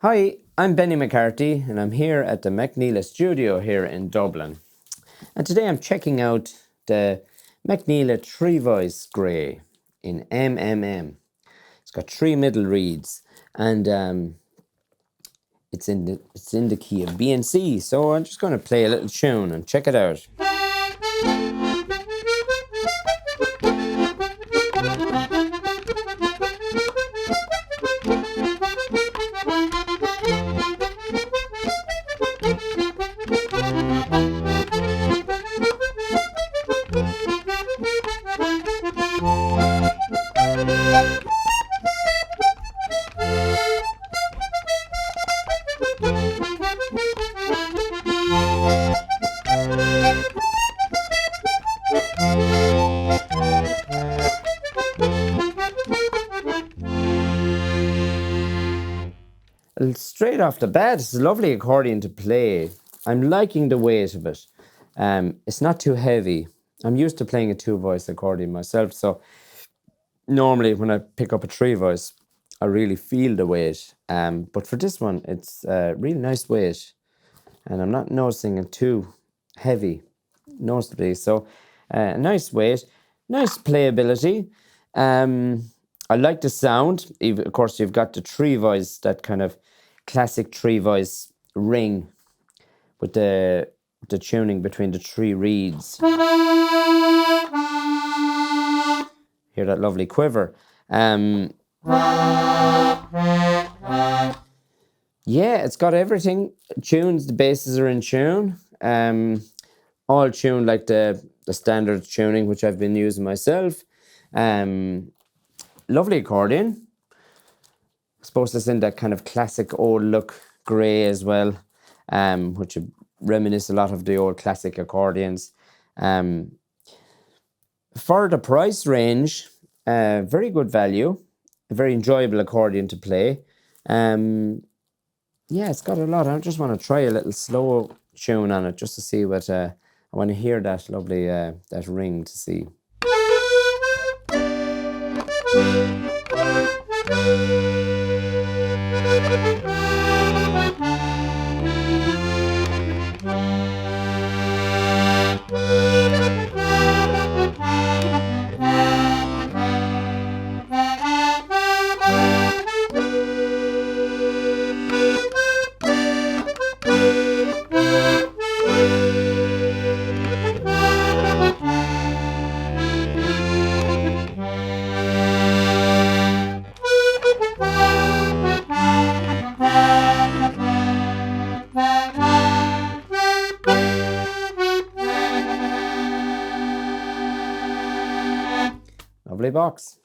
Hi, I'm Benny McCarthy and I'm here at the McNeela studio here in Dublin. And today I'm checking out the McNeela 3-voice grey in MMM. It's got 3 middle reeds and it's in the key of B and C. So I'm just going to play a little tune and check it out. Straight off the bat, it's a lovely accordion to play. I'm liking the weight of it. It's not too heavy. I'm used to playing a 2-voice accordion myself, so normally when I pick up a 3-voice, I really feel the weight. But for this one, it's a really nice weight, and I'm not noticing it too heavy, noticeably. So, nice weight, nice playability. I like the sound. Of course, you've got the 3-voice, that kind of classic 3-voice ring with the tuning between the 3 reeds. Hear that lovely quiver. Yeah, it's got everything. Tunes, the basses are in tune. All tuned like the standard tuning, which I've been using myself. Lovely accordion. I suppose it's in that kind of classic old look grey as well, which reminisce a lot of the old classic accordions. For the price range, very good value, a very enjoyable accordion to play. Yeah, it's got a lot. I just want to try a little slow tune on it just to see what. I want to hear that lovely that ring to see. Lovely box.